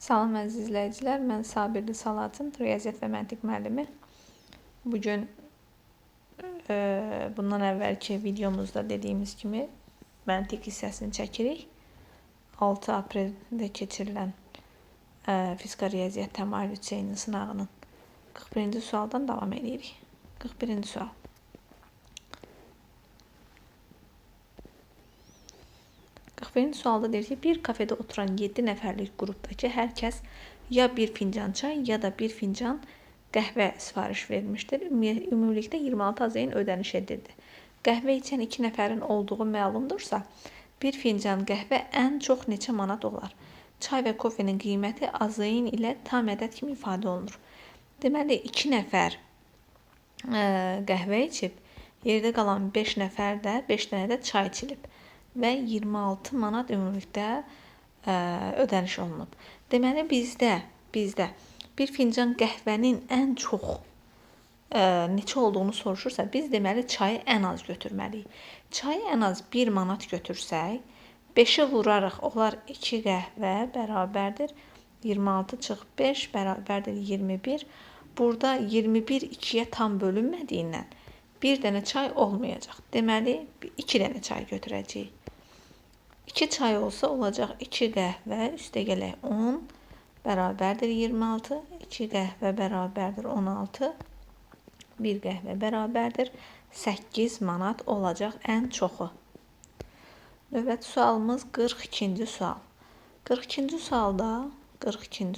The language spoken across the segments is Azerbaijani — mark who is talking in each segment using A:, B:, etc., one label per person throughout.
A: Salam əziz izləyicilər, mən Sabirli Salatın riyaziyyat və məntiq müəllimi. Bugün bundan əvvəlki videomuzda dediyimiz kimi məntiq hissəsini çəkirik. 6 apreldə keçirilən fizika riyaziyyat təmayül hüceyninin sınağının 41-ci sualdan davam edirik. 41-ci sual. Birinci sualda deyir ki, bir kafede oturan 7 nəfərlik qrupdakı hər kəs ya bir fincan çay ya da bir fincan qəhvə sifariş vermişdir. Ümumilikdə 26 AZN ödəniş edildi. Qəhvə içən 2 nəfərin olduğu məlumdursa, bir fincan qəhvə ən çox neçə manat olar? Çay və kofenin qiyməti AZN ilə tam ədəd kimi ifadə olunur. Deməli, 2 nəfər qəhvə içib, yerdə qalan 5 nəfər də 5 dənə də çay içilib və 26 manat ümumilikdə ödəniş olunub. Deməli, bizdə bir fincan qəhvənin ən çox neçə olduğunu soruşursa, biz deməli çayı ən az götürməliyik. Çayı ən az 1 manat götürsək, 5-ə vurarıq, olar 2 qəhvə bərabərdir. 26 çıx 5 bərabərdir 21. Burada 21 2-yə tam bölünmədiyindən bir dənə çay olmayacaq. Deməli, 2 dənə çay götürəcəyik. 2 çay olsa olacaq 2 qəhvə üstə gələk 10 bərabərdir 26. 2 qəhvə bərabərdir 16. 1 qəhvə bərabərdir 8 manat olacaq ən çoxu. Növbəti sualımız 42-ci sual. 42-ci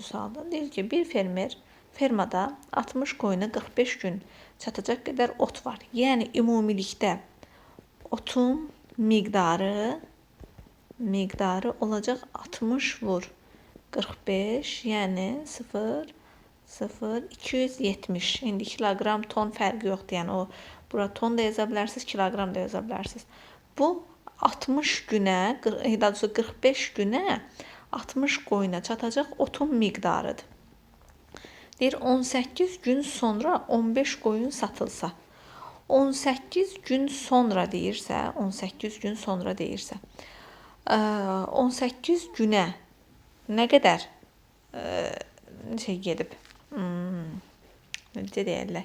A: sualda deyir ki, bir fermada 60 qoyuna 45 gün çatacaq qədər ot var. Yəni ümumilikdə otun miqdarı olacaq 60 vur 45, yəni 270. İndi kilogram, ton fərqi yoxdur. Yəni o bura ton da yaza bilərsiniz, kilogram da yaza bilərsiniz. Bu 60 günə, daha doğrusu 45 günə 60 qoyuna çatacaq otun miqdarıdır. Deyir 18 gün sonra 15 qoyun satılsa. 18 gün sonra deyirsə, 18 günə nə qədər gedib? Necə deyirlər?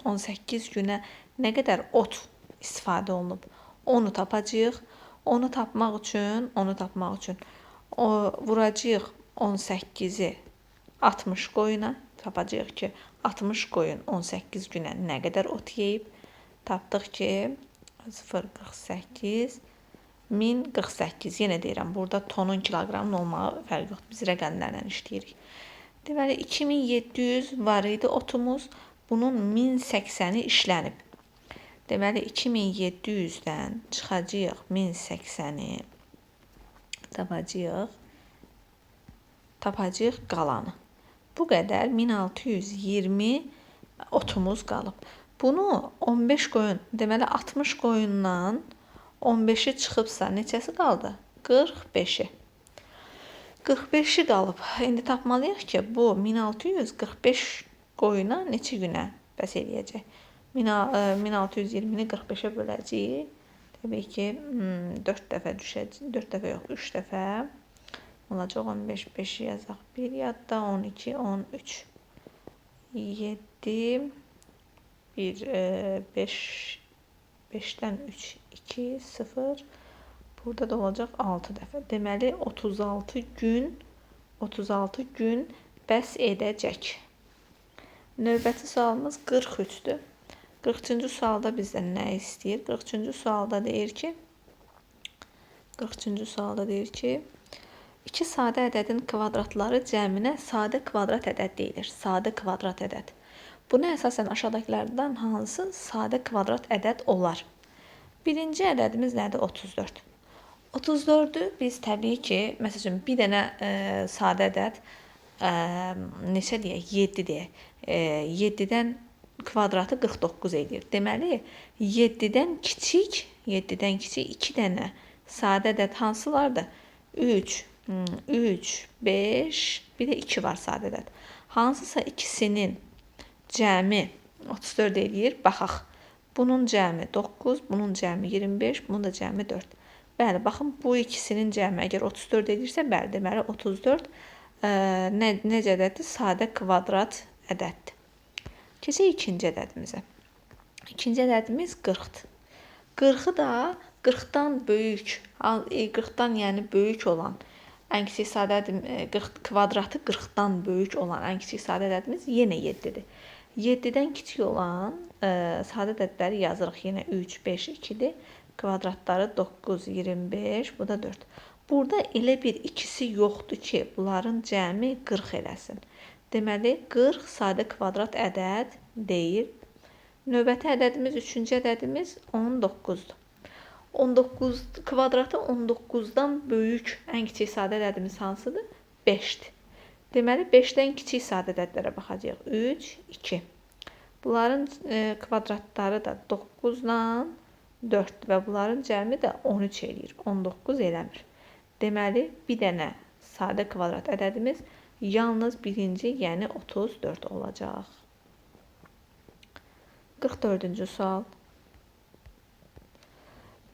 A: 18 günə nə qədər ot istifadə olunub? Onu tapacağıq. Onu tapmaq üçün vuracağıq 18-i 60 qoyuna. Tapacağıq ki, 60 qoyun 18 günə nə qədər ot yeyib? Tapdıq ki, 0,48 1048. Yenə deyirəm, burada tonun, kiloqramın olmağı fərqi yoxdur. Biz rəqəmlərlə işləyirik. Deməli, 2700 var idi otumuz. Bunun 1080-i işlənib. Deməli, 2700-dən çıxacağıq 1080-i. Tapacağıq qalanı. Bu qədər 1620 otumuz qalıb. Bunu 15 qoyun, deməli 60 qoyundan 15-i çıxıbsa neçəsi qaldı? 45-i. 45-i qalıb. İndi tapmalıyıq ki, bu 1645 qoyuna neçə günə bəs eləyəcək? 1620-ni 45-ə böləcəyik. Təbii ki, 4 dəfə düşəcək. 4 dəfə yox, 3 dəfə. Olacaq 15, 5-i yazaq. 1 yadda, 12, 13, 7, 5-dən 3, 2, 0. Burada da olacaq 6 dəfə. Deməli, 36 gün bəs edəcək. Növbəti sualımız 43-dür. 43-cü sualda bizdən nə istəyir? 43-cü sualda deyir ki, 2 sadə ədədin kvadratları cəminə sadə kvadrat ədəd deyilir. Sadə kvadrat ədəd. Buna əsasən aşağıdakılardan hansı sadə kvadrat ədəd olar? Birinci ədədimiz nədir? 34. 34-ü biz təbii ki, məsələn, bir dənə sadə ədəd neçə deyək? 7 deyək. 7-dən kvadratı 49 edir. Deməli, 7-dən kiçik 2 dənə sadə ədəd hansılardır? 3, 5, bir də 2 var sadə ədəd. Hansısa ikisinin cəmi 34 eləyir. Baxaq. Bunun cəmi 9, bunun cəmi 25, bunun da cəmi 4. Bəli, baxın bu ikisinin cəmi əgər 34 edirsə, bəli, deməli 34 necə ədəddir? Sadə kvadrat ədəddir. Keçək ikinci ədədimizə. İkinci ədədimiz 40-dır. 40-ı da 40-dan böyük, 40-dan yəni böyük olan ən kiçik sadə ədəd kvadratı 40-dan böyük olan ən kiçik sadə ədədimiz yenə 7-dir. 7-dən kiçik olan sadə ədədləri yazırıq. Yenə 3, 5, 2-dir. Kvadratları 9, 25, bu da 4. Burada elə bir ikisi yoxdur ki, bunların cəmi 40 eləsin. Deməli, 40 sadə kvadrat ədəd deyil. Növbəti ədədimiz, üçüncü ədədimiz 19-dur. 19 kvadratı 19-dan böyük ən kiçik sadə ədədimiz hansıdır? 5-dir. Deməli, 5-dən kiçik sadə ədədlərə baxacağıq. 3, 2. Bunların kvadratları da 9-dan 4 və bunların cəmi də 13 eləyir. 19 eləmir. Deməli, bir dənə sadə kvadrat ədədimiz yalnız birinci, yəni 34 olacaq. 44-cü sual.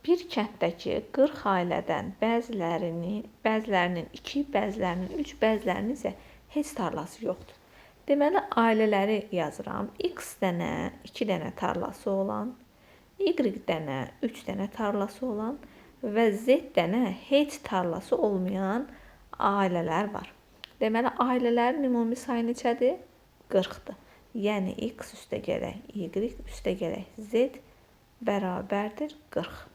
A: Bir kənddəki 40 ailədən bəzilərinin 2, bəzilərinin 3, bəzilərinin isə heç tarlası yoxdur. Deməli, ailələri yazıram. X dənə 2 dənə tarlası olan, Y dənə 3 dənə tarlası olan və Z dənə heç tarlası olmayan ailələr var. Deməli, ailələrin ümumi sayı neçədir? 40-dır. Yəni, X üstə gələk, Y üstə gələk, Z bərabərdir 40.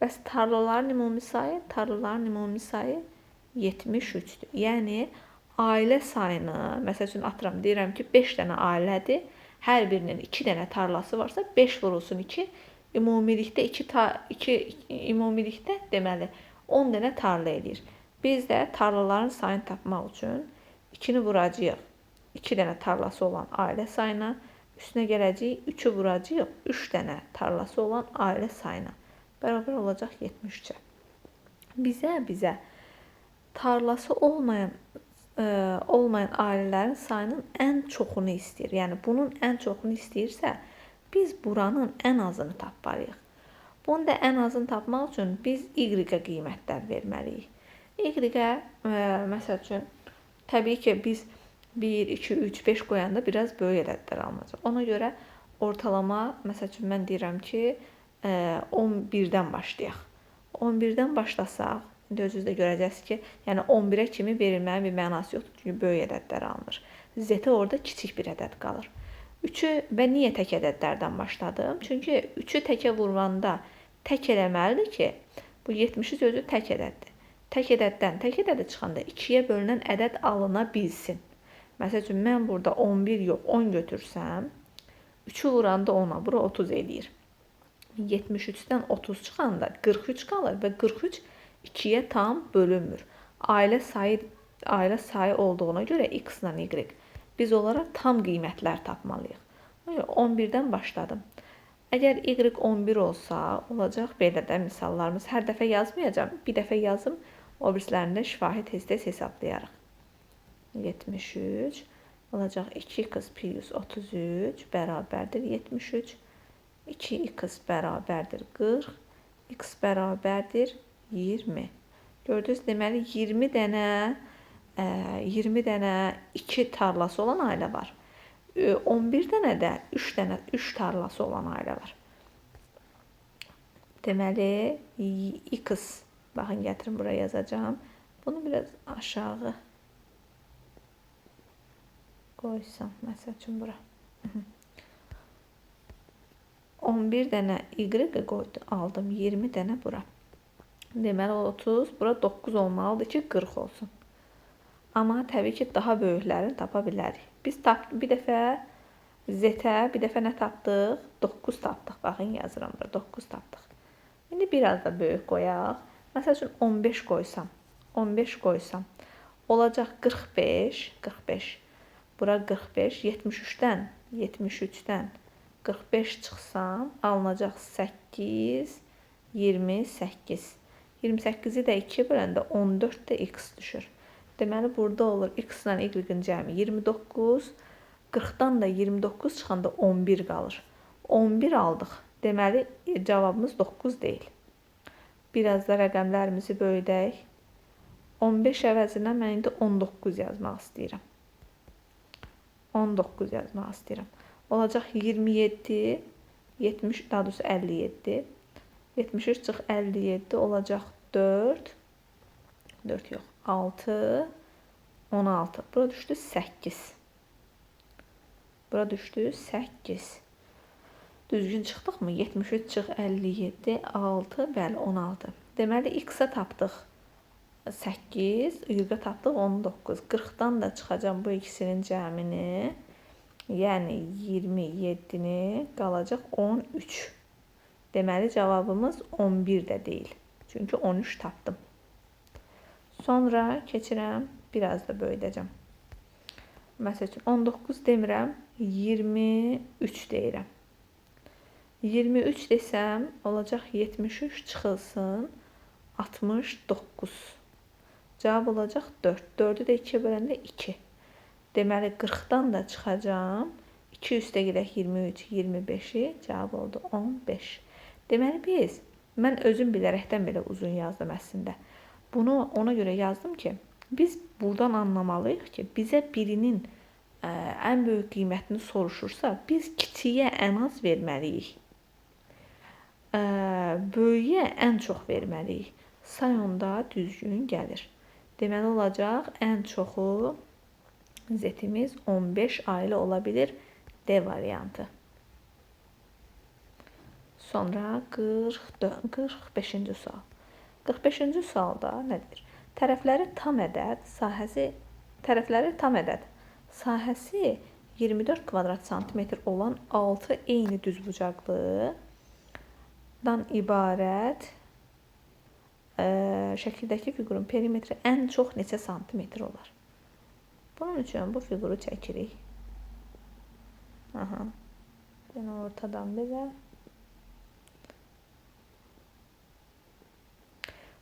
A: Bəs tarlaların ümumi sayı? Tarlaların ümumi sayı 73-dür. Yəni, ailə sayını, məsəl üçün atıram, deyirəm ki, 5 dənə ailədir. Hər birinin 2 dənə tarlası varsa, 5 vurulsun 2, ümumilikdə deməli 10 dənə tarla eləyir. Biz də tarlaların sayını tapmaq üçün 2-ni vuracağıq 2 dənə tarlası olan ailə sayına, üstünə gələcəyik 3-ü vuracağıq 3 dənə tarlası olan ailə sayına. Bərabər olacaq 73-ə. Bizə tarlası olmayan ailələrin sayının ən çoxunu istəyir. Yəni, bunun ən çoxunu istəyirsə, biz buranın ən azını tapmalıyıq. Bunun da ən azını tapmaq üçün biz Y-ə qiymətlər verməliyik. Y-ə, məsəl üçün, təbii ki, biz 1, 2, 3, 5 qoyanda biraz böyük ədədlər alınacaq. Ona görə ortalama, məsəl üçün, mən deyirəm ki, 11-dən başlayaq. 11-dən başlasaq, özünüz də görəcəksiniz ki, yəni 11-ə kimi verilmənin bir mənası yoxdur, çünki böyük ədədlər alınır. Z-ə orada kiçik bir ədəd qalır. 3-ü və niyə tək ədədlərdən başladım? Çünki 3-ü təkə vuranda tək eləməlidir ki, bu 70-i sözü tək ədəddir. Tək ədəddən tək ədədə çıxanda 2-yə bölünən ədəd alına bilsin. Məsəl üçün, mən burada 11 yox, 10 götürsəm, 3-ü vuranda 10-a, bura 30 eləyir. 73-dən 30 çıxanda 43 qalır və 43 2-yə tam bölünmür. Ailə sayı olduğuna görə X ilə Y. Biz onlara tam qiymətlər tapmalıyıq. 11-dən başladım. Əgər Y 11 olsa, olacaq belə də misallarımız. Hər dəfə yazmayacağım. Bir dəfə yazım, o birislərində şifahi tez-tez hesablayarıq. 73 olacaq 2x plus 33 bərabərdir 73. 2x bərabərdir 40, x bərabərdir 20. Gördünüz, deməli 20 dənə 2 tarlası olan ailə var. 11 dənə də 3 tarlası olan ailə var. Deməli, x, baxın, gətirin buraya yazacağım. Bunu biraz aşağı qoysam, məsəl üçün bura. 11 dənə Y aldım, 20 dənə bura. Deməli, 30, bura 9 olmalıdır ki, 40 olsun. Amma təbii ki, daha böyüklərini tapa bilərik. Biz bir dəfə Z-ə, bir dəfə nə tapdıq? 9 tapdıq. Baxın, yazıram bura, 9 tapdıq. İndi biraz da böyük qoyaq. Məsəl üçün, 15 qoysam, olacaq 45. Bura 45, 73-dən 45 çıxsam, alınacaq 8, 28. 28-i də 2-yə böləndə 14 də x düşür. Deməli, burada olur x ilə y-in cəmi 29, 40-dan da 29 çıxanda 11 qalır. 11 aldıq. Deməli, cavabımız 9 deyil. Biraz da rəqəmlərimizi böyüdək. 15 əvəzinə mən indi 19 yazmaq istəyirəm. 19 yazmaq istəyirəm. Olacaq 27, 70, daha doğrusu 57. 73 çıx 57 olacaq 4. 4 yox, 6, 16. Bura düşdü 8. Bura düşdü 8. Düzgün çıxdıqmı? 73 çıx 57, 6, bəli 16. Deməli, x-a tapdıq 8, y-a tapdıq 19. 40-dan da çıxacam bu ikisinin cəmini. Yəni 27-ni qalacaq 13. Deməli, cavabımız 11 də deyil. Çünki 13 tapdım. Sonra keçirəm, biraz da böyüdəcəm. Məsəl üçün 19 demirəm, 23 deyirəm. 23 desəm, olacaq 73 çıxılsın 69. Cavab olacaq 4. 4-ü də 2-yə böləndə 2. Deməli, 40-dan da çıxacam. 2 üstə gedək 23, 25-i. Cavab oldu 15. Deməli, mən özüm bilərəkdən belə uzun yazdım əslində. Bunu ona görə yazdım ki, biz buradan anlamalıyıq ki, bizə birinin ən böyük qiymətini soruşursa, biz kiçiyə ən az verməliyik. Böyüyə ən çox verməliyik. Say onda düzgün gəlir. Deməli olacaq ən çoxu z-imiz 15 ailə ola bilir. D variantı. Sonra 45-ci sual. 45-ci sualda nədir? Tərəfləri tam ədəd sahəsi 24 kvadrat santimetr olan 6 eyni düzbucaqlıdan ibarət şəkildəki fiqurun perimetri ən çox neçə santimetr olar? Bunun üçün bu fiquru çəkirik. Yəni ortadan belə.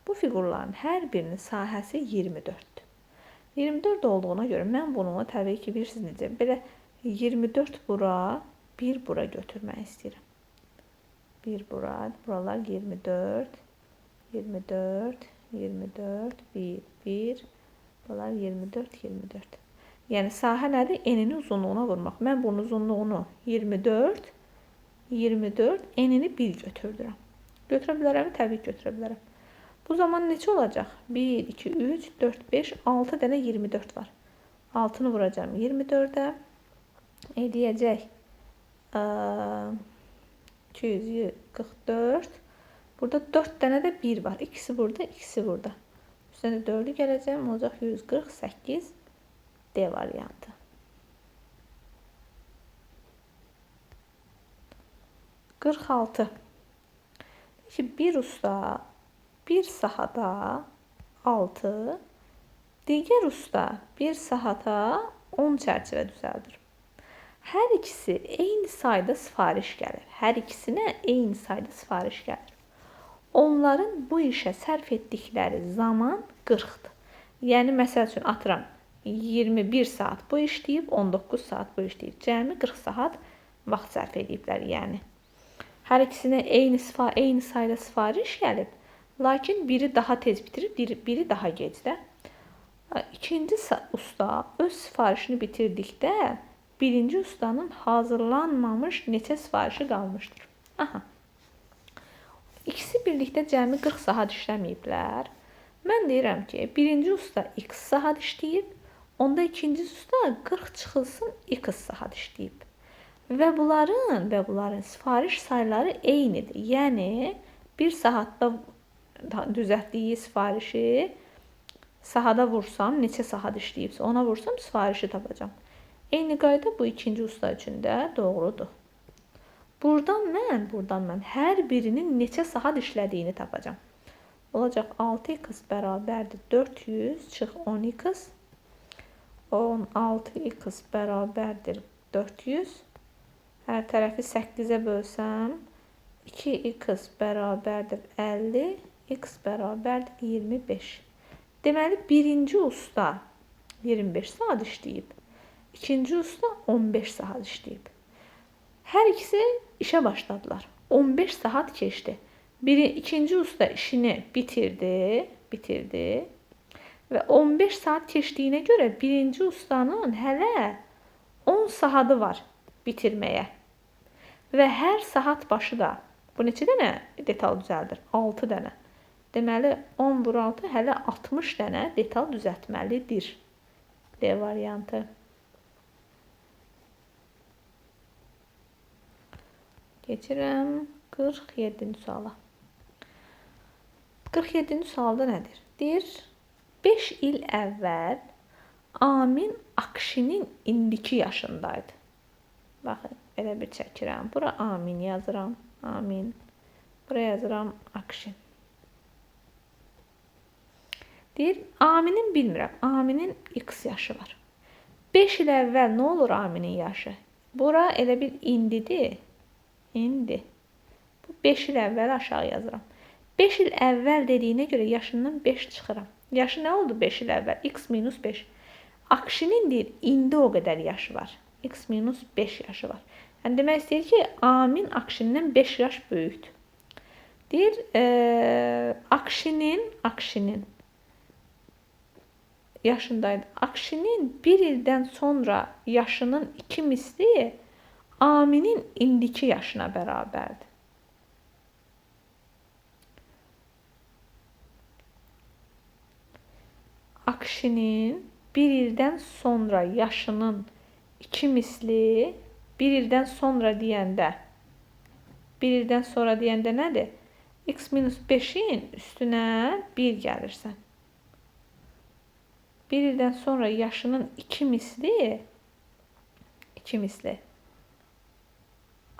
A: Bu fiqurların hər birinin sahəsi 24-dür. 24 olduğuna görə mən bunu təbii ki, bilirsiniz necə, belə 24 bura, 1 bura götürmək istəyirəm. 1 bura, buralar 24, 24, 24, 1, 1, buralar 24, 24. Yəni sahə nədir? Enini uzunluğuna vurmaq. Mən bunun uzunluğunu 24, 24, enini 1 götürdürəm. Götürə bilərəm, təbii ki, götürə bilərəm. Bu zaman neçə olacaq? 1, 2, 3, 4, 5, 6 dənə 24 var. 6-nı vuracağım 24-ə. Eləyəcək 244. Burada 4 dənə də 1 var. İkisi burada, ikisi burada. Üstünə də 4-ü gələcəm. Olacaq 148. D variantı. Qırx altı. Bir usta bir sahada 6, digər usta bir sahada 10 çərçivə düzəldir. Hər ikisi eyni sayda sifariş gəlir. Hər ikisinə eyni sayda sifariş gəlir. Onların bu işə sərf etdikləri zaman 40-dır. Yəni, məsəl üçün, atıram, 21 saat bu işləyib, 19 saat bu işləyib. Cəmi 40 saat vaxt sərf ediblər, yəni. Hər ikisinə eyni sayda sifariş gəlib, lakin biri daha tez bitirib, biri daha gecdə. İkinci usta öz sifarişini bitirdikdə, birinci ustanın hazırlanmamış neçə sifarişi qalmışdır. İkisi birlikdə cəmi 40 saat işləməyiblər. Mən deyirəm ki, birinci usta x saat işləyib, onda ikinci usta 40 çıxılsın x saat işləyib. Və bunların sifariş sayları eynidir. Yəni, bir saatda düzəltdiyi sifarişi sahada vursam, neçə saat işləyibsə, ona vursam sifarişi tapacam. Eyni qayda bu ikinci usta üçün də doğrudur. Buradan mən hər birinin neçə saat işlədiyini tapacam. Olacaq 6x bərabərdir 400 çıx 10x. 16x bərabərdir 400. Hər tərəfi 8-ə bölsəm 2x bərabərdir 50. X bərabərdir 25. Deməli, birinci usta 25 saat işləyib. İkinci usta 15 saat işləyib. Hər ikisi işə başladılar. 15 saat keçdi. İkinci usta işini bitirdi ve 15 saat keçdiyinə görə birinci ustanın hələ 10 saatı var bitirməyə. Və hər saat başı da bu neçə dənə detal düzəldir? 6 dənə. Deməli 10 vur 6 hələ 60 dənə detal düzəltməlidir. D variantı. Keçirəm 47-ci suala. 47-ci sualda nədir? Deyir, 5 il əvvəl Amin Akşinin indiki yaşındaydı. Baxın, elə bir çəkirəm. Bura Amin yazıram. Amin. Buraya yazıram Akşin. Deyir, Aminin bilmirəm. Aminin X yaşı var. 5 il əvvəl nə olur Aminin yaşı? Bura elə bir indidir. İndi. Bu 5 il əvvəl aşağı yazıram. 5 il əvvəl dediyinə görə yaşından 5 çıxıram. Yaşı nə oldu 5 il əvvəl? X minus 5. Akşinin deyir, indi o qədər yaşı var. X minus 5 yaşı var. Yəni demək istəyir ki, Amin Akşindən 5 yaş böyükdür. Deyir, Akşinin yaşındaydı. Akşinin bir ildən sonra yaşının 2 misli Aminin indiki yaşına bərabərdir. Akşinin bir ildən sonra yaşının 2 misli, bir ildən sonra deyəndə nədir? X minus 5'in üstünə 1 gəlirsən. Bir ildən sonra yaşının 2 misli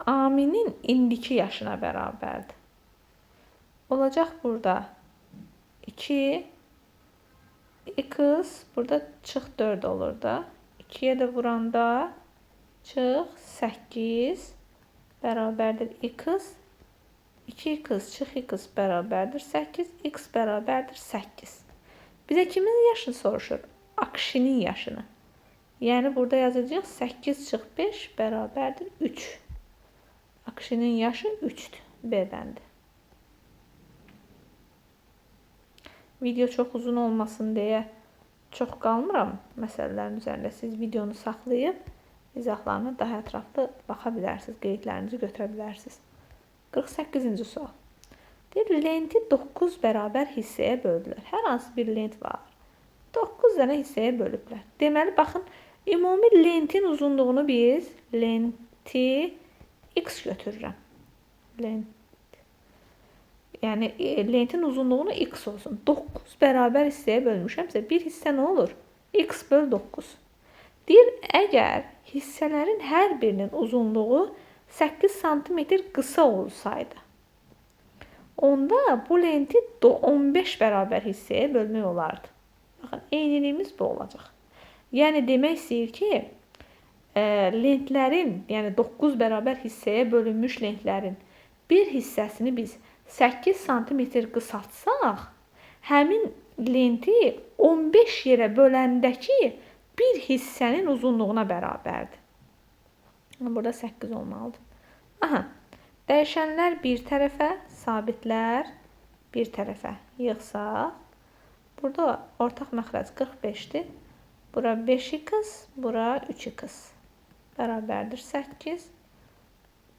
A: Aminin indiki yaşına bərabərdir. Olacaq burada 2 x, burada çıx 4 olur da. 2'ye de vuranda çıx 8 bərabərdir x. 2x çıx x bərabərdir 8. X bərabərdir 8. Bizə kimin yaşını soruşur? Akşinin yaşını. Yəni burada yazacağıq 8 çıx 5 bərabərdir 3. Akşinin yaşı 3'dür. B bəndi. Video çox uzun olmasın deyə çox qalmıram məsələlərin üzərində. Siz videonu saxlayıb izahlarına daha ətraflı baxa bilərsiniz, qeydlərinizi götürə bilərsiniz. 48-ci sual. Deyir, lenti 9 bərabər hissəyə böldülər. Hər hansı bir lent var. 9 dənə hissəyə bölüblər. Deməli, baxın, ümumi lentin uzunluğunu biz lenti x götürürəm. Yəni, lentin uzunluğunu x olsun. 9 bərabər hissəyə bölmüşəmsə, bir hissə nə olur? X böl 9. Deyir, əgər hissələrin hər birinin uzunluğu 8 cm qısa olsaydı, onda bu lenti 15 bərabər hissəyə bölmək olardı. Baxın, eyniliyimiz bu olacaq. Yəni, demək istəyir ki, lentlərin, yəni 9 bərabər hissəyə bölünmüş lentlərin bir hissəsini biz 8 cm qısaltsaq, həmin lenti 15 yerə böləndəki bir hissənin uzunluğuna bərabərdir. Burada 8 olmalıdır. Aha, dəyişənlər bir tərəfə, sabitlər bir tərəfə yığsaq, burada ortaq məxrəc 45'dir. Bura 5x, bura 3x bərabərdir 8.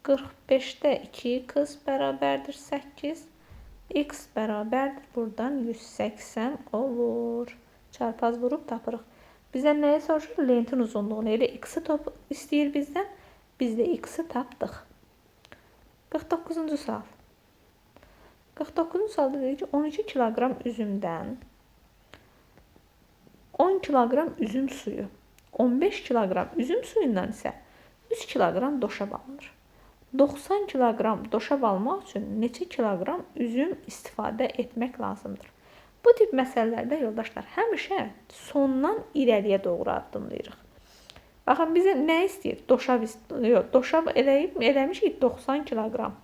A: 45'də 2x bərabərdir 8. X bərabərdir buradan 180 olur. Çarpaz vurub tapırıq. Bizdən nəyə soruşur? Lentin uzunluğunu. Elə x-i istəyir bizdən. Biz də x-i tapdıq. 49-cu sual. 49-cu sualda deyir ki, 12 kiloqram üzümdən 10 kiloqram üzüm suyu, 15 kiloqram üzüm suyundan isə 3 kiloqram doşab alınır. 90 kiloqram doşab almaq üçün neçə kiloqram üzüm istifadə etmək lazımdır? Bu tip məsələlərdə yoldaşlar həmişə sondan irəliyə doğru addımlayırıq. Baxın, bizə nə istəyir? Doşab eləmişik 90 kiloqram.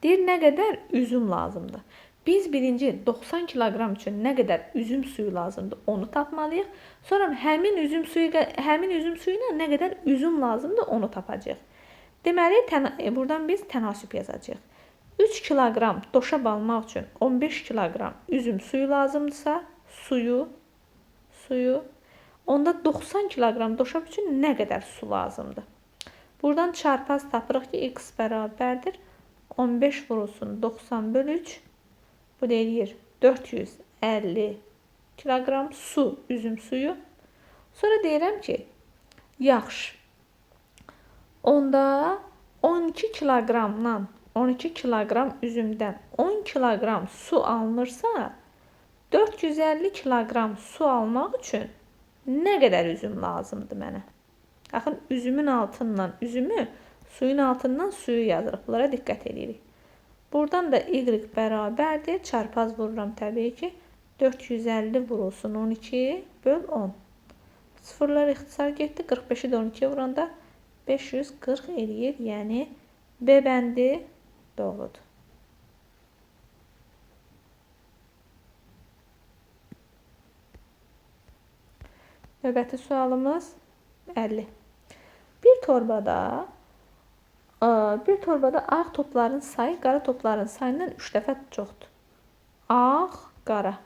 A: Deyir, nə qədər üzüm lazımdır? Biz birinci 90 kiloqram üçün nə qədər üzüm suyu lazımdır, onu tapmalıyıq. Sonra həmin üzüm suyuna nə qədər üzüm lazımdır, onu tapacağıq. Deməli, buradan biz tənasüb yazacağıq. 3 kiloqram doşab almaq üçün 15 kiloqram üzüm suyu lazımdırsa, suyu, onda 90 kiloqram doşab üçün nə qədər su lazımdır? Buradan çarpaz tapırıq ki, x bərabərdir 15 vurulsun 90 bölü 3. Bu deyir 450 kiloqram su, üzüm suyu. Sonra deyirəm ki, yaxşı. Onda 12 kiloqramdan 12 kiloqram üzümdən 10 kiloqram su alınırsa, 450 kiloqram su almaq üçün nə qədər üzüm lazımdır mənə? Baxın, üzümün altından üzümü, suyun altından suyu yazırıq. Bunlara diqqət edirik. Buradan da y bərabərdir. Çarpaz vururam təbii ki. 450 vurulsun 12 böl 10. Sıfırlar ixtisar getdi. 45'i də 12'ye vuranda 540 eləyir. Yəni B bəndi doğrudur. Növbəti sualımız 50. Bir torbada ağ topların sayı qara topların sayından 3 dəfə çoxdur. Ağ, qara.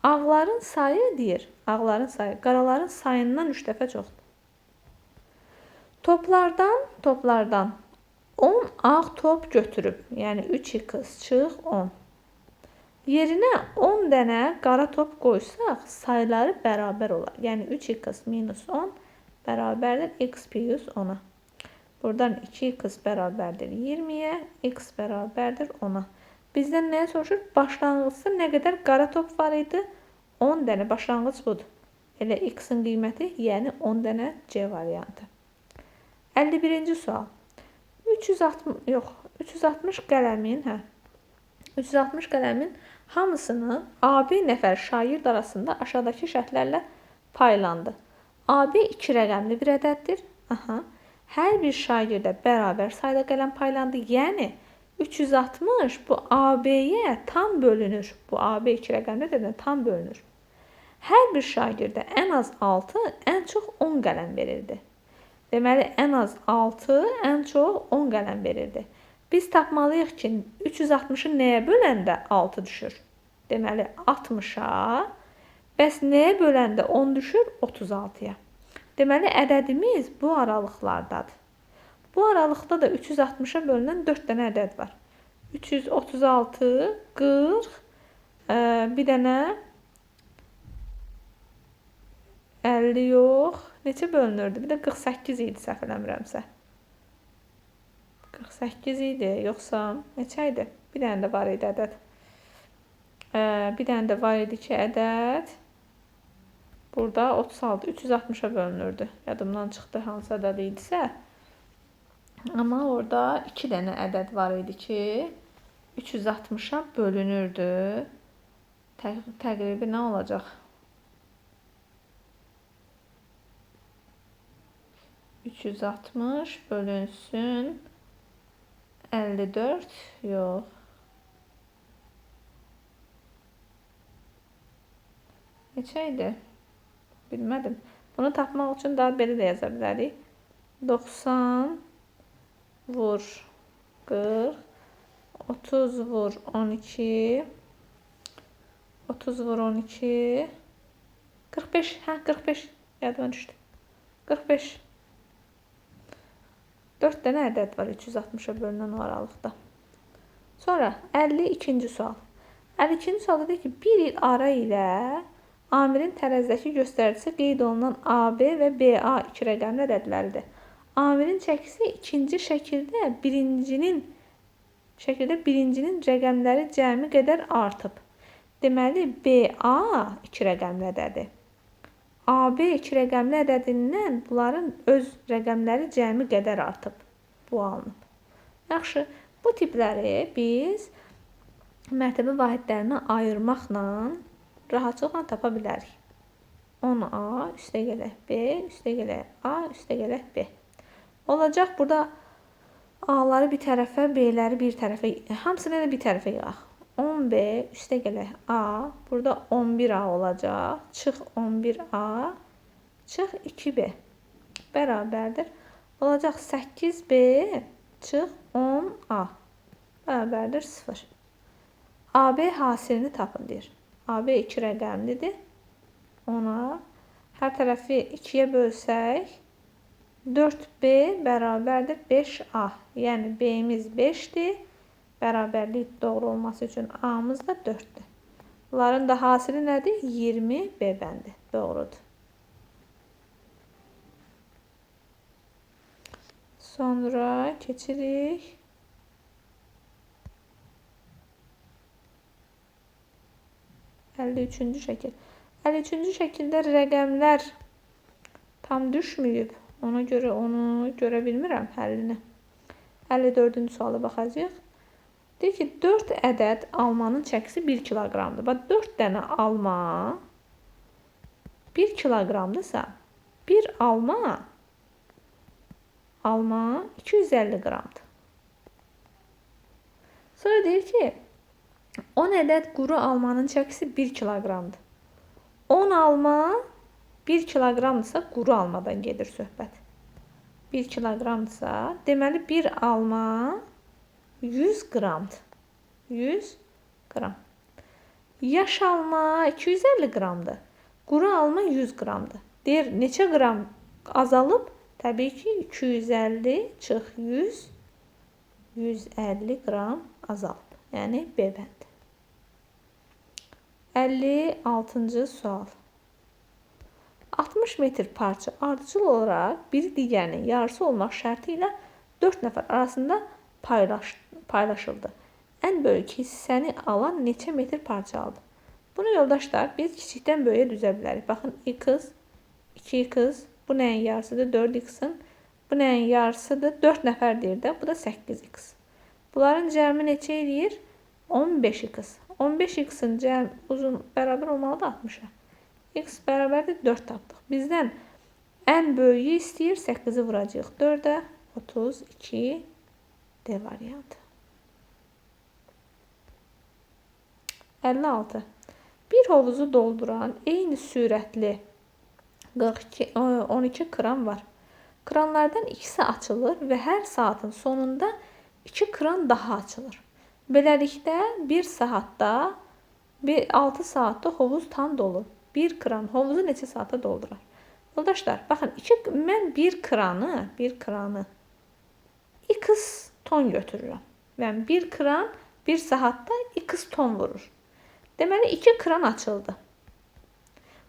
A: Ağların sayı deyir. Ağların sayı qaraların sayından 3 dəfə çoxdur. Toplardan 10 ağ top götürüb. Yəni 3x çıx 10. Yerinə 10 dənə qara top qoysaq sayıları bərabər olar. Yəni 3x minus 10 bərabərdir x plus 10'a. Buradan 2x bərabərdir 20'ye, x bərabərdir 10'a. Bizdən nəyə soruşur? Başlanğıcda nə qədər qara top var idi? 10 dənə. Başlanğıc budur. Elə x'in qiyməti, yəni 10 dənə C variantı. 51-ci sual. 360 qələmin hamısını AB nəfər şagird arasında aşağıdakı şərtlərlə paylandı. AB 2 rəqəmli bir ədəddir. Hər bir şagirdə bərabər sayda qələm paylandı. Yəni 360 bu AB-yə tam bölünür. Bu AB 2 rəqəmli ədədinə tam bölünür. Hər bir şagirdə ən az 6, ən çox 10 qələm verildi. Deməli, ən az 6, ən çox 10 qələm verildi. Biz tapmalıyıq ki, 360'ı nəyə böləndə 6 düşür? Deməli, 60'a. Bəs nəyə böləndə 10 düşür? 36'ya. Deməli, ədədimiz bu aralıqlardadır. Bu aralıqda da 360'a bölünən 4 dənə ədəd var. 336, 40, bir dənə 50 yox. Neçə bölünürdü? Bir də 48 idi, səhv eləmirəmsə. 48 idi, yoxsa neçə idi? Bir dənə də var idi ədəd. Bir dənə də var idi ki, ədəd. Burada 36, 360'a bölünürdü. Yadımdan çıxdı hansı ədəd idisə. Amma orada 2 dənə ədəd var idi ki, 360'a bölünürdü. Təqribi nə olacaq? 360 bölünsün 54, yox. Neçə idi? Bilmədim. Bunu tapmaq üçün daha belə də yaza bilərik. 90 vur 40, 30 vur 12, 30 vur 12, 45, 45, yadıma düşdü. 45. 4 dənə ədəd var 360'a bölünən o aralıqda. Sonra 52-ci sual. 52-ci sualda deyir ki, bir il ara ilə amirin tərəzdəki göstəricisi qeyd olunan AB və BA 2 rəqəmli ədədləridir. Amirin çəkisi ikinci şəkildə birincinin rəqəmləri cəmi qədər artıb. Deməli, BA 2 rəqəmli ədədir. AB 2 rəqəmli ədədindən bunların öz rəqəmləri cəmi qədər artıb. Bu alınıb. Yaxşı, bu tipləri biz mərtəbə vahidlərinə ayırmaqla rahatlıqla tapa bilərik. 10A üstəgələk B, üstəgələk A, üstəgələk B. Olacaq burada A'ları bir tərəfə, B'ləri bir tərəfə, hamısını da bir tərəfə yığaq. 10B üstəgələk A, burada 11A olacaq. Çıx 11A, çıx 2B. Bərabərdir. Olacaq 8B, çıx 10 5A bərabərdir 0. AB hasilini tapın deyir. AB 2 rəqəmlidir. Ona hər tərəfi 2-yə bölsək 4B bərabərdir 5A. Yəni B'miz 5-dir. Bərabərlik doğru olması üçün A'mız da 4-dür. Bunların da hasili nədir? 20 B bəndi. Doğrudur. Sonra keçirik. Üçüncü şəkil. 53-cü şəkildə rəqəmlər tam düşməyib. Ona görə onu görə bilmirəm həllini. 54-cü suala baxacağıq. Deyir ki, 4 ədəd almanın çəkisi 1 kiloqramdır. Bax, 4 dənə alma 1 kiloqramdırsa, bir alma 250 qramdır. Sonra deyir ki, 10 ədəd quru almanın çəkisi 1 kiloqramdır. 10 alma 1 kiloqramdırsa, quru almadan gedir söhbət. 1 kiloqramdırsa, deməli 1 alma 100 qramdır. 100 qram. Yaş alma 250 qramdır. Quru alma 100 qramdır. Deyir, neçə qram azalıb? Təbii ki, 250 çıx 100, 150 qram azalıb. Yəni, B bəndi. 56-cı sual. 60 metr parça ardıcıl olaraq biri digərinin yarısı olmaq şərti ilə 4 nəfər arasında paylaşıldı. Ən böyük hissəni alan neçə metr parça aldı? Bunu yoldaşlar biz kiçikdən böyüyə düzə bilərik. Baxın, x, 2x, bu nəyin yarısıdır? 4x-in. Bu nəyin yarısıdır? 4 nəfər deyir də. Bu da 8x. Bunların cəmi neçə eləyir? 15x. 15x-in cəmi uzun bərabər olmalıdır 60-a. X bərabərdir 4 tapdıq. Bizdən ən böyüyü istəyir 8-i vuracaq 4-ə. 32 D variantı. 56. Bir hovuzu dolduran eyni sürətli 12 kran var. Kranlardan ikisi açılır və hər saatın sonunda 2 kran daha açılır. Beləliklə 1 saatda 6 saatda hovuz tam dolur. 1 kran hovuzu neçə saata doldurar? Yoldaşlar, baxın, mən bir kranı x ton götürürəm. Yəni 1 kran 1 saatda x ton vurur. Deməli 2 kran açıldı.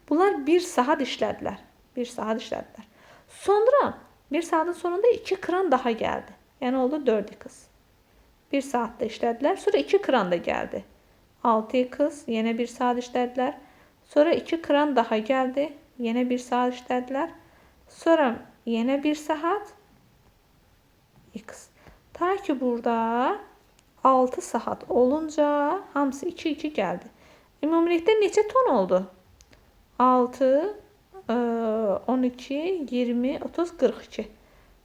A: Bunlar 1 saat işlədilər. 1 saat işlədilər. Sonra 1 saatın sonunda 2 kran daha gəldi. Yəni oldu 4x. 1 saatda işlədilər. Sonra 2 kran da gəldi. 6x, yenə 1 saat işlədilər. Sonra 2 kran daha gəldi. Yenə 1 saat işlədilər. Sonra yenə 1 saat x. Ta ki burada 6 saat olunca hamısı 2-2 gəldi. Ümumilikdə neçə ton oldu? 6, 12, 20, 30, 42.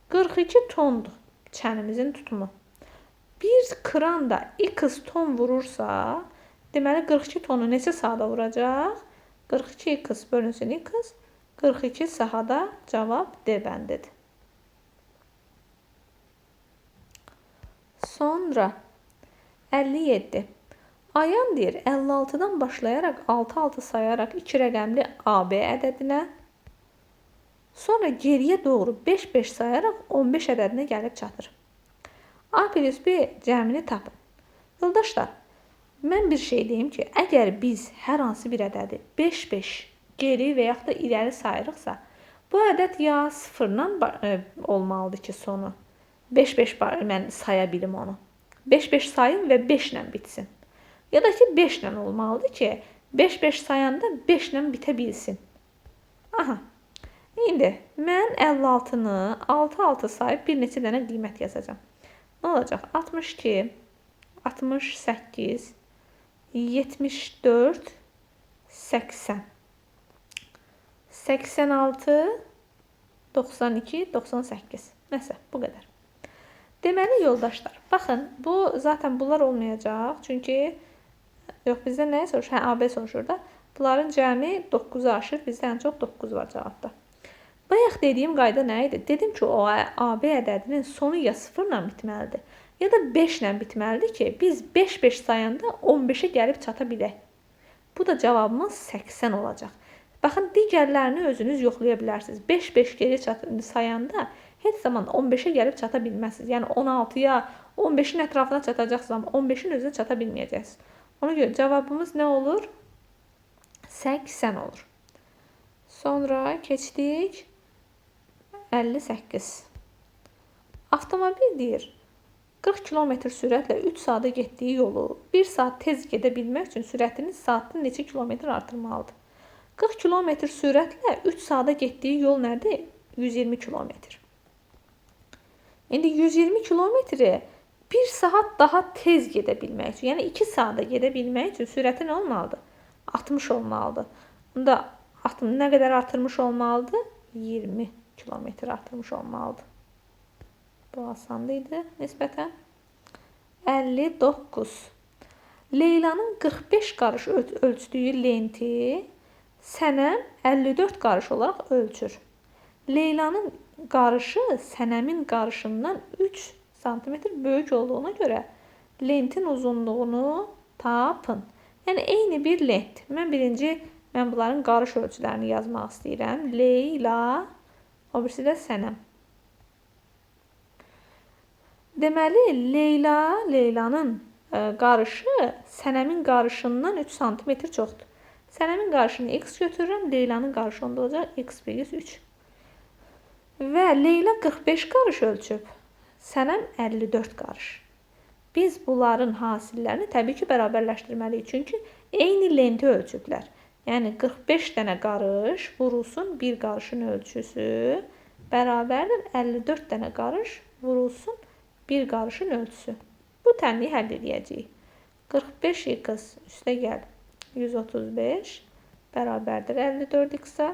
A: 42 tondur çənimizin tutumu. Bir kran da x ton vurursa, deməli 42 tonu neçə sahada vuracaq? 42x bölünsün x, 42 sahada cavab D bəndidir. Sonra 57. Ayan deyir, 56-dan başlayaraq 6-6 sayaraq 2 rəqəmli AB ədədinə, sonra geriyə doğru 5-5 sayaraq 15 ədədinə gəlib çatır. A plus B cəmini tapın. Yoldaşlar, mən bir şey deyim ki, əgər biz hər hansı bir ədədi 5-5 geri və yaxud da irəli sayırıqsa, bu ədəd ya 0-dan olmalıdır ki, sonu. 5-5 mən saya bilim onu. 5-5 sayın və 5 ilə bitsin. Ya da ki 5 ilə olmalıdır ki 5-5 sayanda 5 ilə bitə bilsin. Aha. İndi mən 56-nı 6-6 sayıb bir neçə dənə qiymət yazacağım. Nə olacaq? 62, 68, 74, 80, 86, 92, 98. Nəsə, bu qədər. Deməli yoldaşlar, baxın, bu zaten bunlar olmayacaq. Çünki yox, bizdə nəyə soruşur? AB soruşur da. Bunların cəmi 9-u aşır. Bizdə ən çox 9 var cavabda. Bayaq dediyim qayda nə idi? Dedim ki, o AB ədədinin sonu ya 0 ilə bitməlidir, ya da 5 ilə bitməlidir ki, biz 5-5 sayanda 15-ə gəlib çata bilək. Bu da cavabımız 80 olacaq. Baxın, digərlərini özünüz yoxlaya bilərsiniz. 5-5 geri sayanda heç zaman 15-ə gəlib çata bilməzsiniz. Yəni 16-ya, 15-in ətrafına çatacaqsınız, amma 15-in özünə çata bilməyəcəksiniz. Ona görə cavabımız nə olur? 80 olur. Sonra keçdik 58. Avtomobil deyir, 40 km sürətlə 3 saata getdiyi yolu 1 saat tez gedə bilmək üçün sürətini saatda neçə kilometr artırmalıdır? 40 km sürətlə 3 saata getdiyi yol nədir? 120 km. İndi 120 kilometri 1 saat daha tez gedə bilmək üçün, yəni 2 saata gedə bilmək üçün sürəti nə olmalıdır? 60 olmalıdır. Bunda nə qədər artırmış olmalıdır? 20 kilometr artırmış olmalıdır. Bu asandı nisbətən. 59. Leylanın 45 qarış ölçdüyü lenti Sənəm 54 qarış olaraq ölçür. Leylanın qarışı Sənəmin qarışından 3 sm böyük olduğuna görə lentin uzunluğunu tapın. Yəni eyni bir lent. Mən bunların qarış ölçülərini yazmaq istəyirəm. Leyla, o birisi də Sənəm. Deməli, Leylanın qarışı Sənəmin qarışından 3 sm çoxdur. Sənəmin qarışını x götürürəm, Leylanın qarışı onda olacaq x/3. Və Leyla 45 qarış ölçüb, Sənəm 54 qarış. Biz bunların hasillərini təbii ki, bərabərləşdirməliyik. Çünki eyni lenti ölçüblər. Yəni 45 dənə qarış vurulsun bir qarışın ölçüsü bərabərdir 54 dənə qarış vurulsun bir qarışın ölçüsü. Bu tənliyi həll edəcəyik. 45x üstə gəl 135 bərabərdir 54x-ə.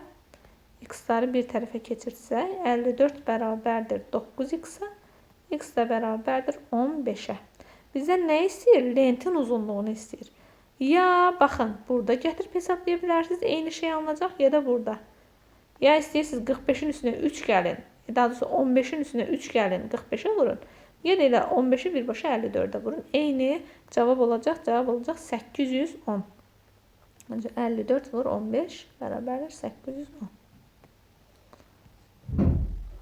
A: X-ları bir tərəfə keçirsək 54 bərabərdir 9x-ə. X də bərabərdir 15-ə. Bizdən nə istəyir? Lentin uzunluğunu istəyir. Ya baxın, burada gətirib hesablaya bilərsiniz, eyni şey alınacaq, ya da burada. Ya istəyirsiniz 45-in üstünə 3 gəlin, daha doğrusu 15-in üstünə 3 gəlin, 45-ə vurun. Ya da elə 15-i birbaşa 54-ə vurun. Eyni cavab olacaq 810. Önce 54 vur 15 bərabərdir 810.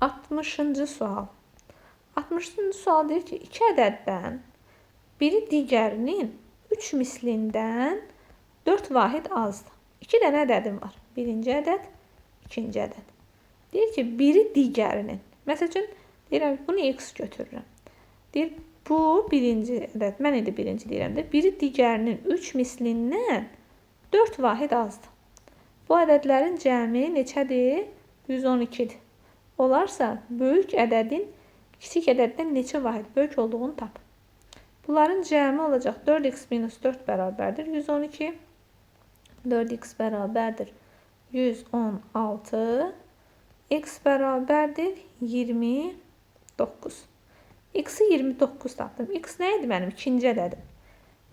A: 60-cı sual. 60-cı sual deyir ki, 2 ədəddən biri digərinin 3 mislindən 4 vahid azdır. 2 dənə ədədim var. Birinci ədəd, ikinci ədəd. Deyir ki, biri digərinin. Məsəl üçün, deyirəm, bunu x götürürəm. Deyir, bu birinci ədəd. Mən indi birinci deyirəm də. Biri digərinin 3 mislindən 4 vahid azdır. Bu ədədlərin cəmi neçədir? 112-dir. Olarsa, böyük ədədin kiçik ədəddən neçə vahid böyük olduğunu tap. Bunların cəmi olacaq 4x minus 4 bərabərdir 112. 4x bərabərdir 116. X bərabərdir 29. X-i 29 tapdım. X nə idi mənim? İkinci ədədim.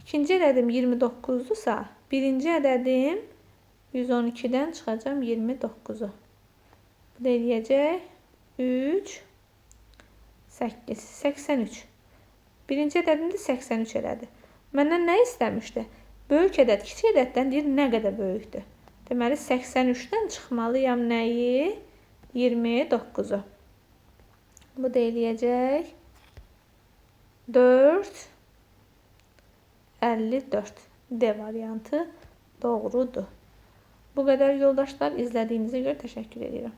A: İkinci ədədim 29-dursa, birinci ədədim 112-dən çıxacam 29-u. Bu da eləyəcək 3, 8, 83. Birinci ədədim də 83 elədi. Məndən nə istəmişdi? Böyük ədəd kiçik ədəddən deyir nə qədər böyükdür. Deməli 83-dən çıxmalıyam nəyi? 29-u. Bu da eləyəcək 4, 54. D variantı doğrudur. Bu qədər yoldaşlar, izlədiyinizə görə təşəkkür edirəm.